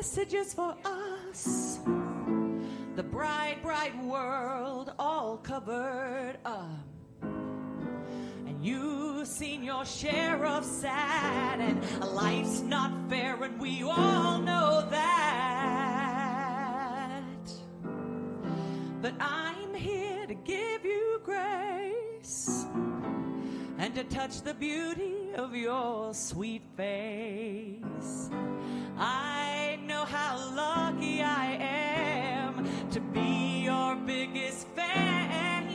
messages for us. The bright, bright world all covered up. And you've seen your share of sad, and life's not fair, and we all know that. But I'm here to give you grace and to touch the beauty of your sweet face. I know how lucky I am to be your biggest fan.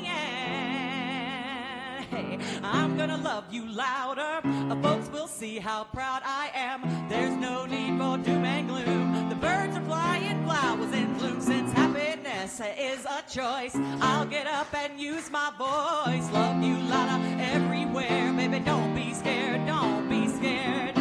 Hey, I'm gonna love you louder. Folks will see how proud I am. There's no need for doom and gloom. The birds are flying, flowers in bloom. Since happiness is a choice, I'll get up and use my voice. Love you louder everywhere. Baby, don't be scared, don't be scared.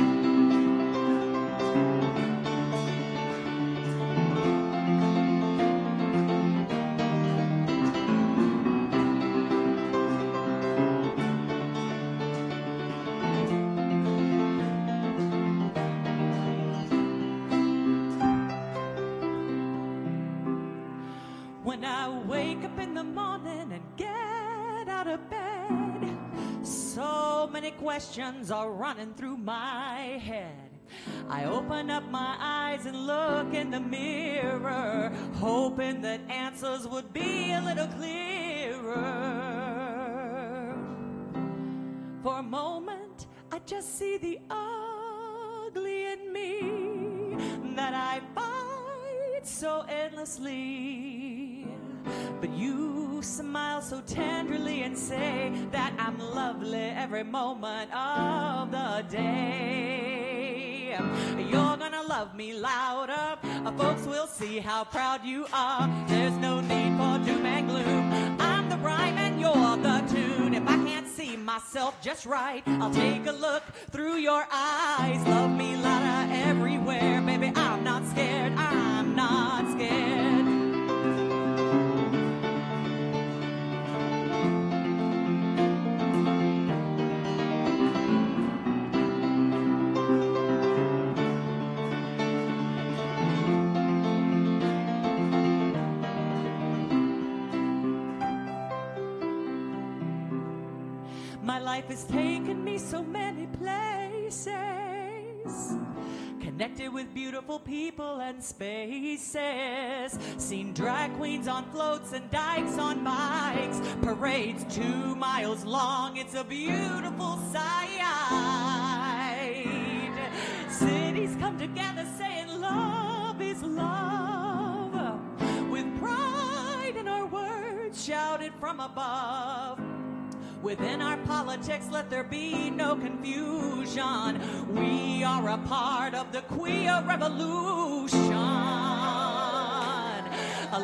When I wake up in the morning and get out of bed, so many questions are running through my head. I open up my eyes and look in the mirror, hoping that answers would be a little clearer. For a moment, I just see the ugly in me that I fight so endlessly. But you smile so tenderly and say that I'm lovely every moment of the day. You're gonna love me louder. Folks will see how proud you are. There's no need for doom and gloom. I'm the rhyme and you're the tune. If I can't see myself just right, I'll take a look through your eyes. Love me louder everywhere. Baby, I'm not scared. I'm not scared. My life has taken me so many places, connected with beautiful people and spaces, seen drag queens on floats and dykes on bikes, parades 2 miles long. It's a beautiful sight. Cities come together saying love is love, with pride in our words shouted from above. Within our politics, let there be no confusion. We are a part of the queer revolution.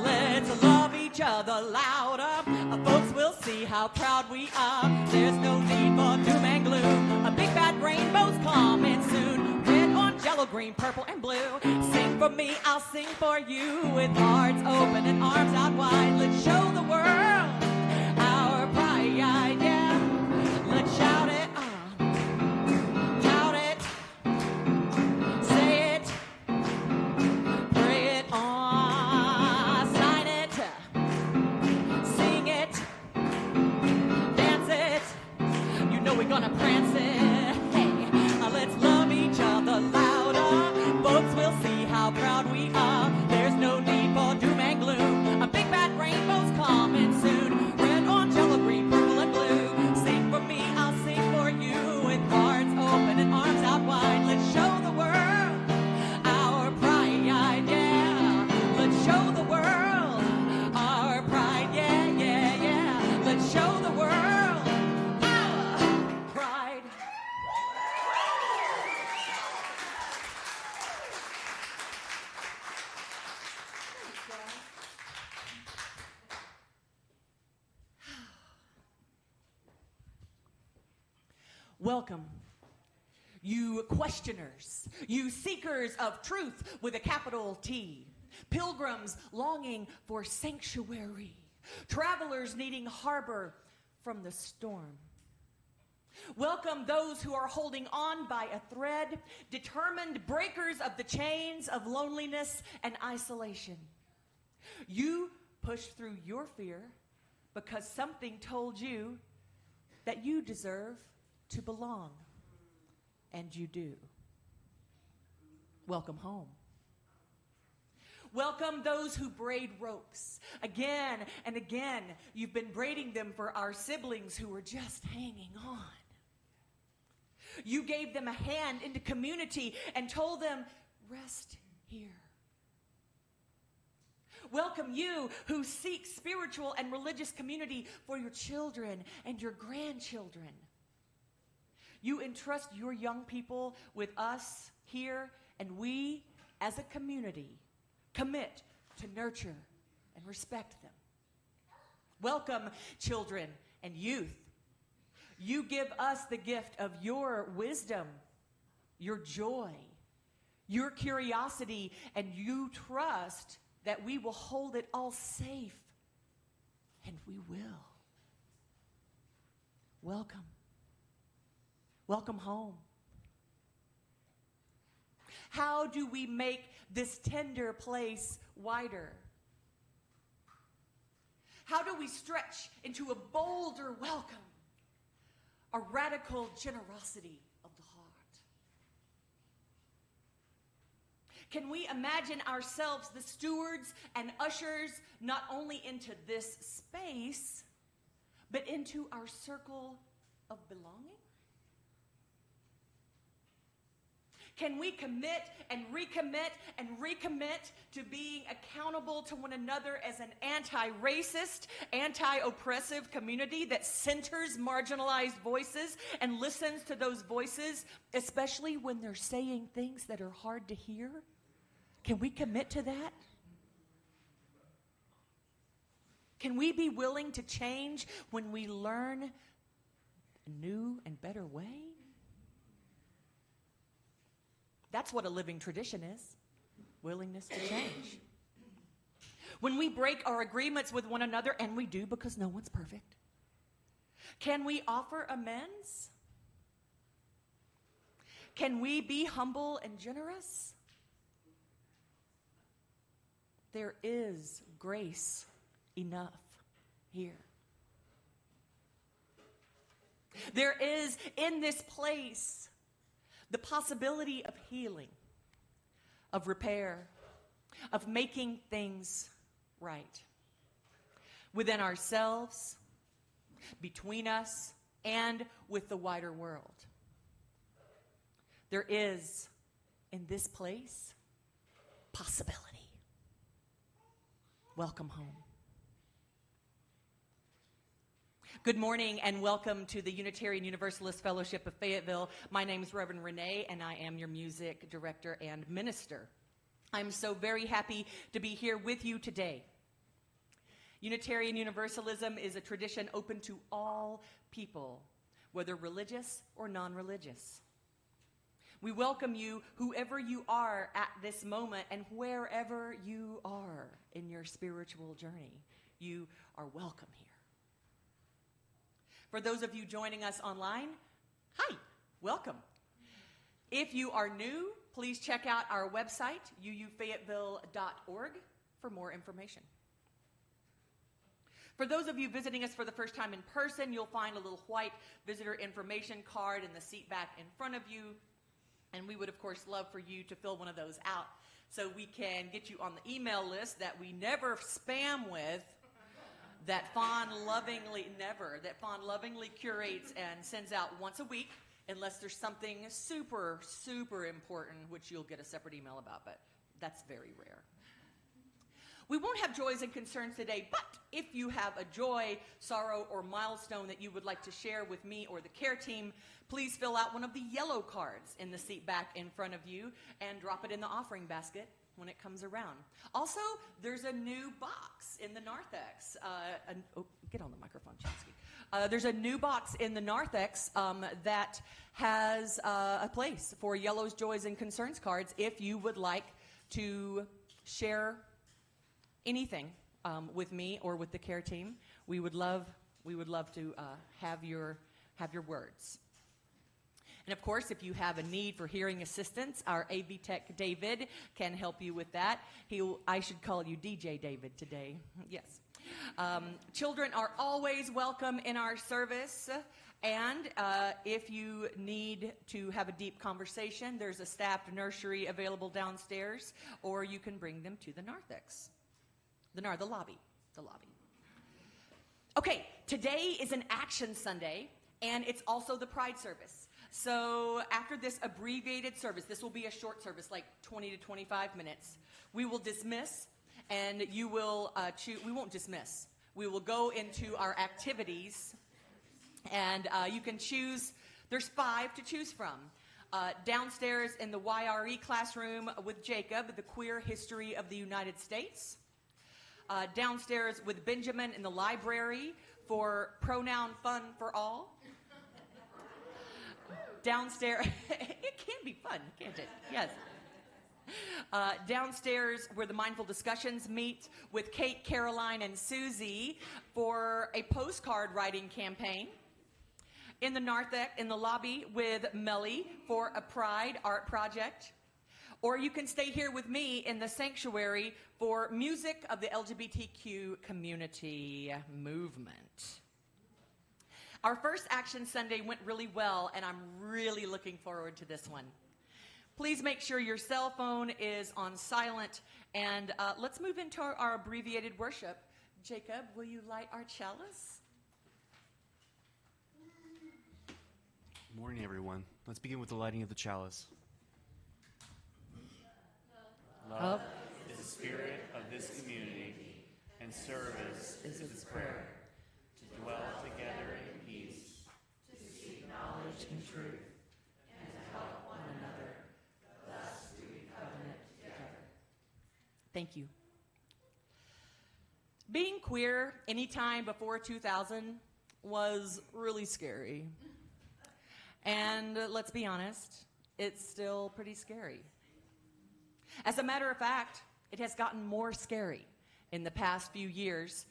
Let's love each other louder. Folks will see how proud we are. There's no need for doom and gloom. A big bad rainbow's coming soon. Red, orange, yellow, green, purple, and blue. Sing for me, I'll sing for you. With hearts open and arms out wide, let's show the world our pride, yeah. Let's shout it, tout it, say it, pray it on, sign it, sing it, dance it. You know we're gonna prance it. Hey, let's love each other louder. Folks will see how proud we are. There's no need for doom and gloom. A big bad rainbow's coming soon. Red, orange, yellow, green, purple, and blue. Sing for me, I'll sing for you. With hearts open and arms out wide, let's show the world our pride, yeah. Let's show the world our pride, yeah. Let's show the world our pride. Welcome, you questioners, you seekers of truth with a capital T, pilgrims longing for sanctuary, travelers needing harbor from the storm. Welcome those who are holding on by a thread, determined breakers of the chains of loneliness and isolation. You push through your fear because something told you that you deserve to belong, and you do. Welcome home. Welcome those who braid ropes. Again and again, you've been braiding them for our siblings who are just hanging on. You gave them a hand into community and told them, rest here. Welcome you who seek spiritual and religious community for your children and your grandchildren. You entrust your young people with us here, and we, as a community, commit to nurture and respect them. Welcome, children and youth. You give us the gift of your wisdom, your joy, your curiosity, and you trust that we will hold it all safe, and we will. Welcome. Welcome home. How do we make this tender place wider? How do we stretch into a bolder welcome, a radical generosity of the heart? Can we imagine ourselves the stewards and ushers not only into this space, but into our circle of belonging? Can we commit and recommit to being accountable to one another as an anti-racist, anti-oppressive community that centers marginalized voices and listens to those voices, especially when they're saying things that are hard to hear? Can we commit to that? Can we be willing to change when we learn a new and better way? That's what a living tradition is, willingness to change. When we break our agreements with one another, and we do because no one's perfect, can we offer amends? Can we be humble and generous? There is grace enough here. There is in this place the possibility of healing, of repair, of making things right within ourselves, between us, and with the wider world. There is, in this place, possibility. Welcome home. Good morning and welcome to the Unitarian Universalist Fellowship of Fayetteville. My name is Reverend Renee and I am your music director and minister. I'm so very happy to be here with you today. Unitarian Universalism is a tradition open to all people, whether religious or non-religious. We welcome you, whoever you are at this moment and wherever you are in your spiritual journey. You are welcome here. For those of you joining us online, hi, welcome. If you are new, please check out our website, uufayetteville.org, for more information. For those of you visiting us for the first time in person, you'll find a little white visitor information card in the seat back in front of you. And we would, of course, love for you to fill one of those out so we can get you on the email list that we never spam with, that Fawn lovingly curates and sends out once a week, unless there's something super, super important, which you'll get a separate email about, but that's very rare. We won't have joys and concerns today, but if you have a joy, sorrow, or milestone that you would like to share with me or the care team, please fill out one of the yellow cards in the seat back in front of you and drop it in the offering basket when it comes around. Also, there's a new box in the narthex. Get on the microphone, Chelsea. There's a new box in the narthex that has a place for yellows, joys, and concerns cards if you would like to share anything with me or with the care team. We would love to have your words. And of course, if you have a need for hearing assistance, our AV Tech David can help you with that. I should call you DJ David today. Yes. Children are always welcome in our service. And if you need to have a deep conversation, there's a staffed nursery available downstairs, or you can bring them to the narthex. The lobby. Okay, today is an Action Sunday, and it's also the Pride service. So after this abbreviated service, this will be a short service, like 20 to 25 minutes. We will dismiss, and you will we won't dismiss. We will go into our activities, and you can choose. There's 5 to choose from. Downstairs in the YRE classroom with Jacob, the queer history of the United States. Downstairs with Benjamin in the library for pronoun fun for all. Downstairs, it can be fun, can't it? Yes. Downstairs where the Mindful Discussions meet with Kate, Caroline, and Susie for a postcard writing campaign. In the narthex, in the lobby with Melly for a Pride art project. Or you can stay here with me in the sanctuary for music of the LGBTQ community movement. Our first Action Sunday went really well, and I'm really looking forward to this one. Please make sure your cell phone is on silent, and let's move into our abbreviated worship. Jacob, will you light our chalice? Good morning, everyone. Let's begin with the lighting of the chalice. Love is the spirit of this community, and service is its prayer. To dwell together in peace, to seek knowledge and truth, and to help one another. Thus do we covenant together. Thank you. Being queer anytime before 2000 was really scary. And let's be honest, it's still pretty scary. As a matter of fact, it has gotten more scary in the past few years,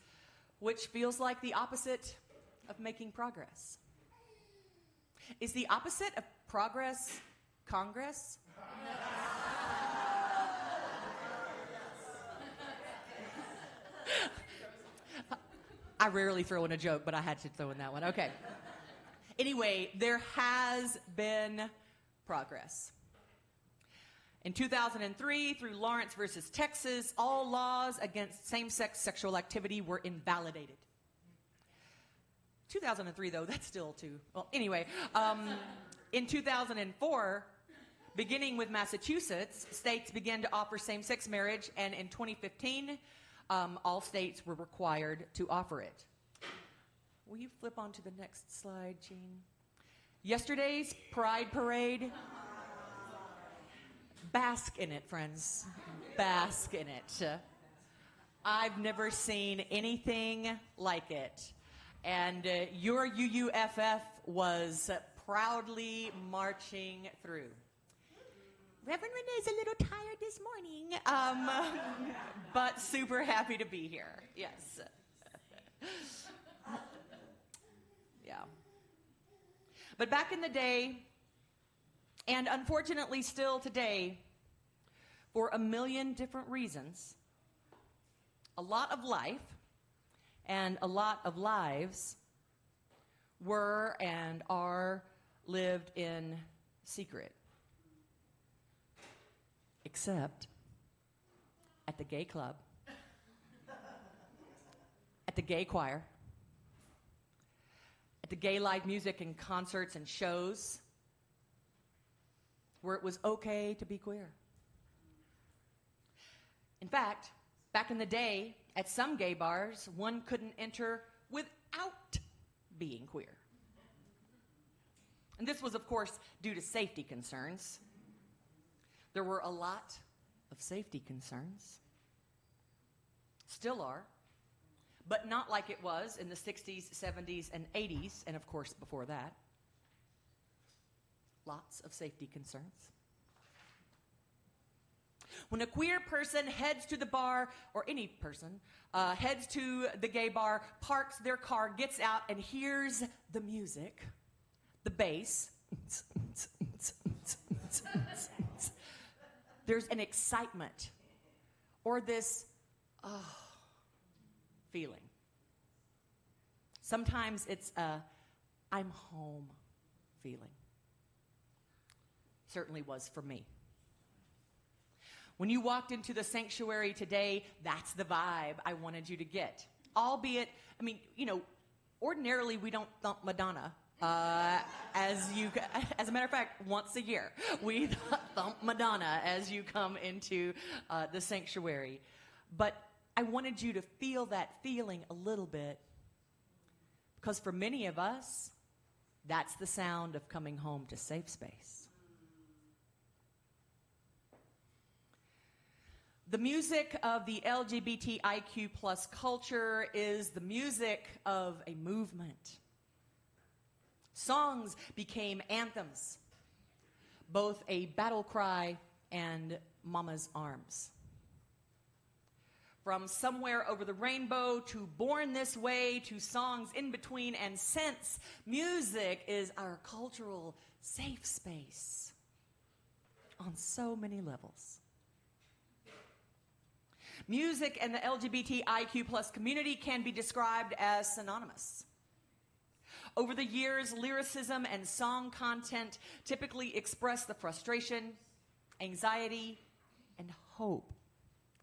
which feels like the opposite of making progress. Is the opposite of progress Congress? I rarely throw in a joke, but I had to throw in that one. Okay. Anyway, there has been progress. In 2003, through Lawrence versus Texas, all laws against same-sex sexual activity were invalidated. 2003, though, that's still too... Well, anyway, in 2004, beginning with Massachusetts, states began to offer same-sex marriage, and in 2015, all states were required to offer it. Will you flip on to the next slide, Jean? Yesterday's Pride Parade... Bask in it, friends. Bask in it. I've never seen anything like it. And your UUFF was proudly marching through. Reverend Renee's a little tired this morning, but super happy to be here. Yes. Yeah. But back in the day, and unfortunately still today, for a million different reasons, a lot of life and a lot of lives were and are lived in secret. Except at the gay club, at the gay choir, at the gay live music and concerts and shows, where it was okay to be queer. In fact, back in the day, at some gay bars, one couldn't enter without being queer. And this was, of course, due to safety concerns. There were a lot of safety concerns. Still are, but not like it was in the 60s, 70s, and 80s, and of course before that. Lots of safety concerns. When a queer person heads to the bar, or any person, heads to the gay bar, parks their car, gets out, and hears the music, the bass, There's an excitement or this feeling. Sometimes it's a I'm home feeling. Certainly was for me. When you walked into the sanctuary today, that's the vibe I wanted you to get. Albeit, I mean, you know, ordinarily we don't thump Madonna. As a matter of fact, once a year, we thump Madonna as you come into the sanctuary. But I wanted you to feel that feeling a little bit, because for many of us, that's the sound of coming home to safe space. The music of the LGBTIQ plus culture is the music of a movement. Songs became anthems, both a battle cry and mama's arms. From Somewhere Over the Rainbow to Born This Way to songs in between and since, music is our cultural safe space on so many levels. Music and the LGBTIQ plus community can be described as synonymous. Over the years, lyricism and song content typically express the frustration, anxiety, and hope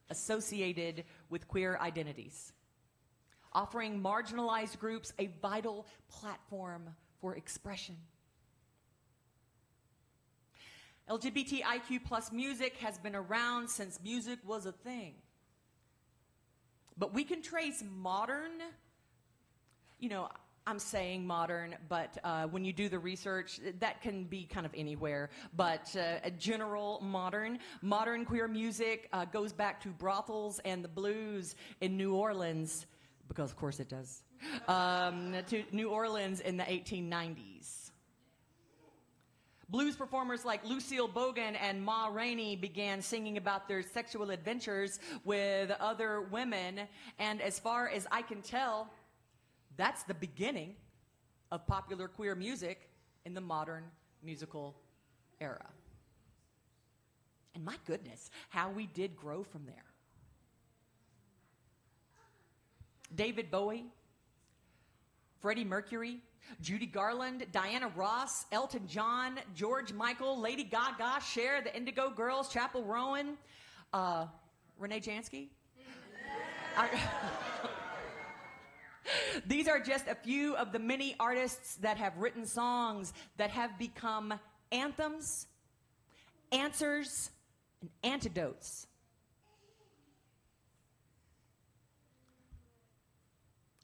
associated with queer identities, offering marginalized groups a vital platform for expression. LGBTIQ plus music has been around since music was a thing. But we can trace modern, you know, I'm saying modern, but when you do the research, that can be kind of anywhere. But a general modern queer music goes back to brothels and the blues in New Orleans, because of course it does, to New Orleans in the 1890s. Blues performers like Lucille Bogan and Ma Rainey began singing about their sexual adventures with other women, and as far as I can tell, that's the beginning of popular queer music in the modern musical era. And my goodness, how we did grow from there. David Bowie, Freddie Mercury, Judy Garland, Diana Ross, Elton John, George Michael, Lady Gaga, Cher, the Indigo Girls, Chappell Rowan, Renee Jansky. These are just a few of the many artists that have written songs that have become anthems, answers, and antidotes.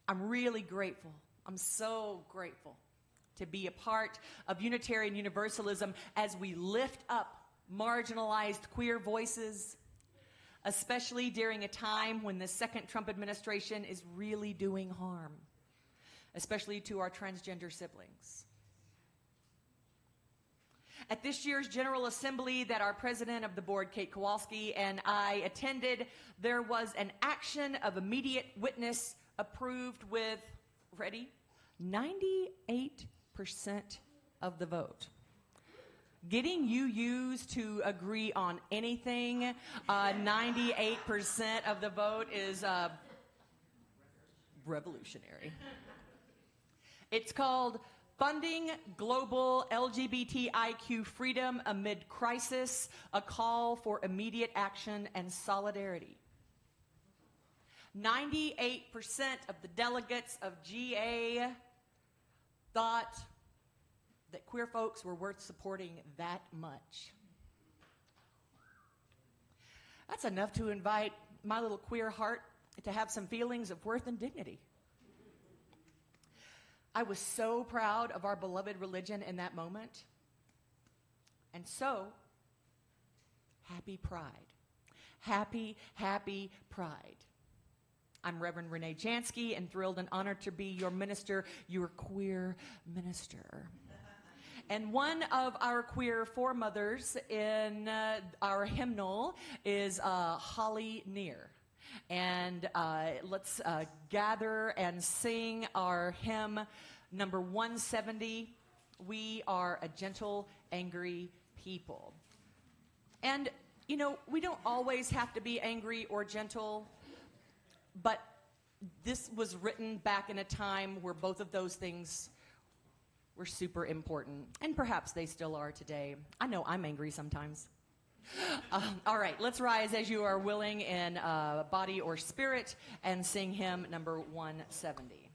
I'm really grateful. I'm so grateful to be a part of Unitarian Universalism as we lift up marginalized queer voices, especially during a time when the second Trump administration is really doing harm, especially to our transgender siblings. At this year's General Assembly that our president of the board, Kate Kowalski, and I attended, there was an action of immediate witness approved with, ready, 98% of the vote. Getting UUs to agree on anything, 98% of the vote is revolutionary. It's called Funding Global LGBTIQ Freedom Amid Crisis, a call for immediate action and solidarity. 98% of the delegates of GA thought that queer folks were worth supporting that much. That's enough to invite my little queer heart to have some feelings of worth and dignity. I was so proud of our beloved religion in that moment. And so, happy Pride. Happy, happy Pride. I'm Reverend Renee Jansky, and thrilled and honored to be your minister, your queer minister. And one of our queer foremothers in our hymnal is Holly Neer. And let's gather and sing our hymn number 170, we are a gentle, angry people. And, you know, we don't always have to be angry or gentle, but this was written back in a time where both of those things were super important, and perhaps they still are today. I know I'm angry sometimes. All right, let's rise as you are willing in body or spirit and sing hymn number 170.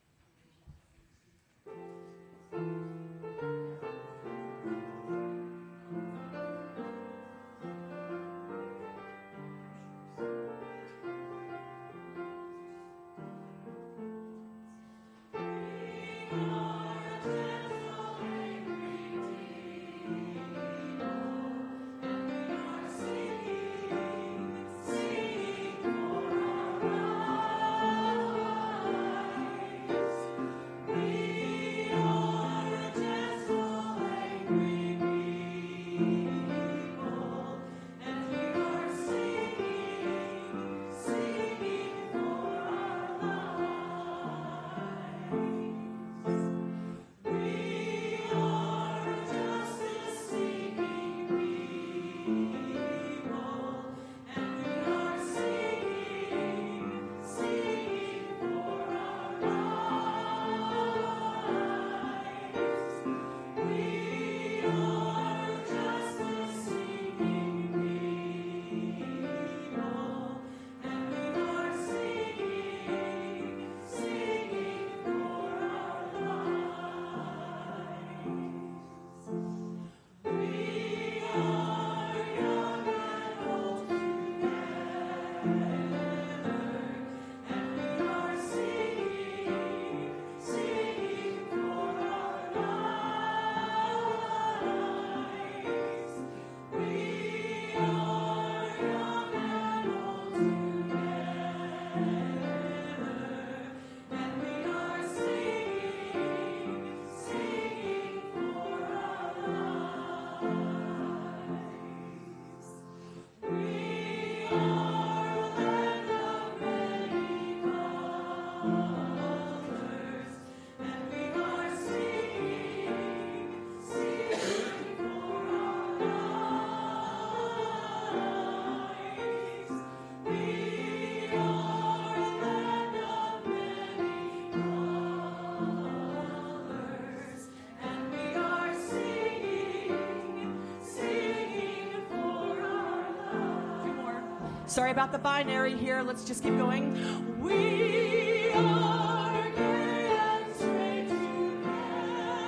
Sorry about the binary here. Let's just keep going. We are gay and straight together,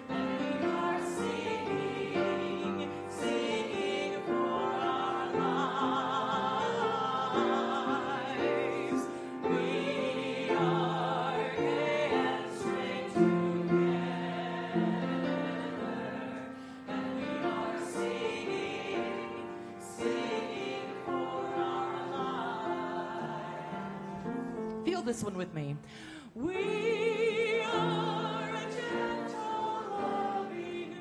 and we are singing, singing for our lives. We are gay and straight together, and we are singing, singing for our lives. Feel this one with me. We are a gentle, loving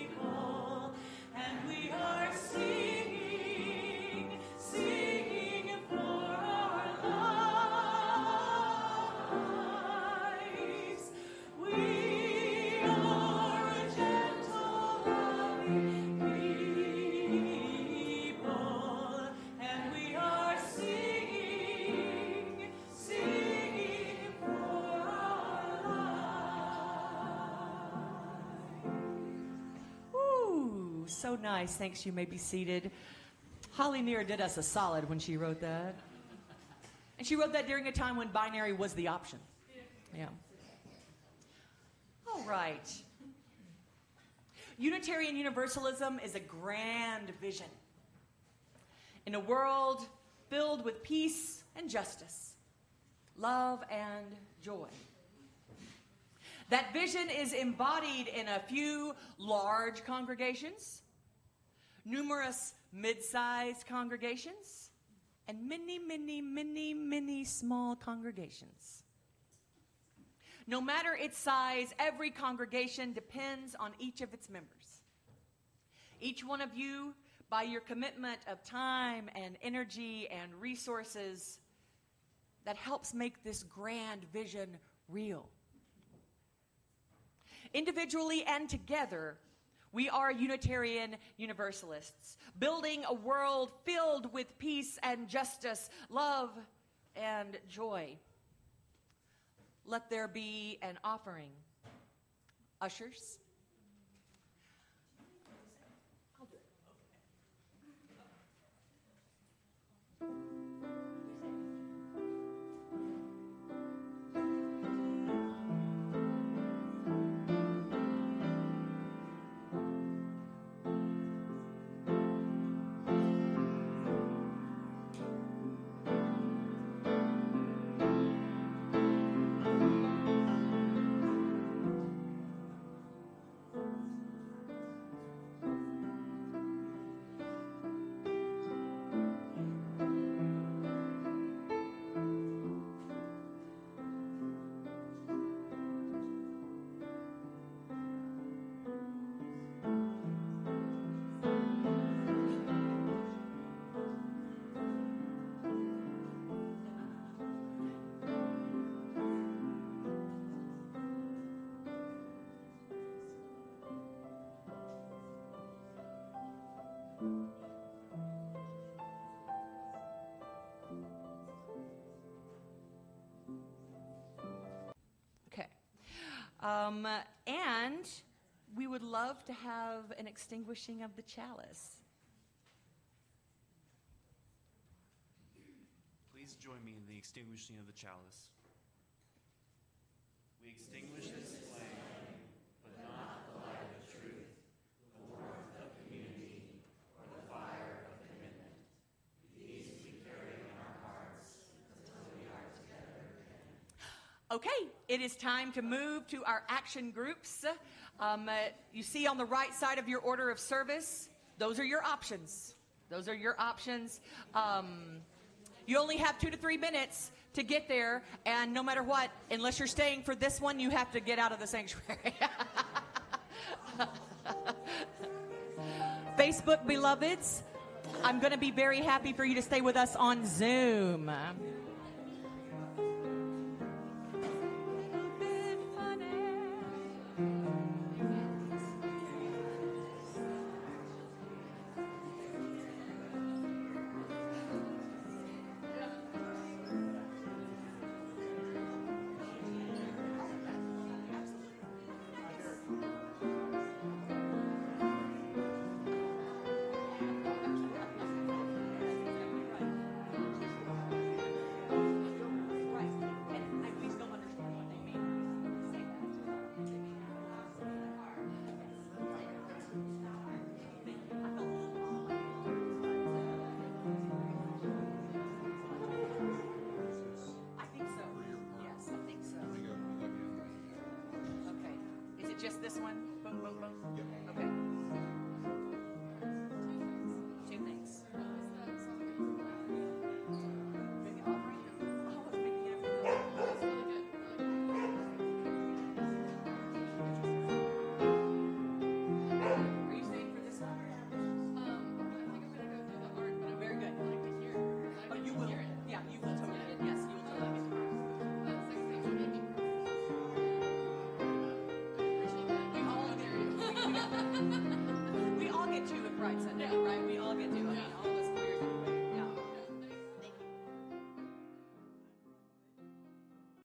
people, and we are singing, singing for our lives. We are a gentle, loving people, and we are singing, singing for our lives. Ooh, so nice. Thanks. You may be seated. Holly Neer did us a solid when she wrote that. And she wrote that during a time when binary was the option. Yeah. All right. Unitarian Universalism is a grand vision in a world filled with peace and justice, love and joy. That vision is embodied in a few large congregations, numerous mid-sized congregations, and many, many, many, many small congregations. No matter its size, every congregation depends on each of its members. Each one of you, by your commitment of time and energy and resources, that helps make this grand vision real. Individually and together, we are Unitarian Universalists, building a world filled with peace and justice, love and joy. Let there be an offering. Ushers. And we would love to have an extinguishing of the chalice. Please join me in the extinguishing of the chalice. We extinguish this flame, but not the light of truth, the warmth of community, or the fire of commitment. These we carry in our hearts until we are together again. Okay, it is time to move to our action groups. You see on the right side of your order of service, those are your options. Those are your options. You only have 2 to 3 minutes to get there, and no matter what, unless you're staying for this one, you have to get out of the sanctuary. Facebook beloveds, I'm going to be very happy for you to stay with us on Zoom. Just this one? Boom, boom, boom. Okay.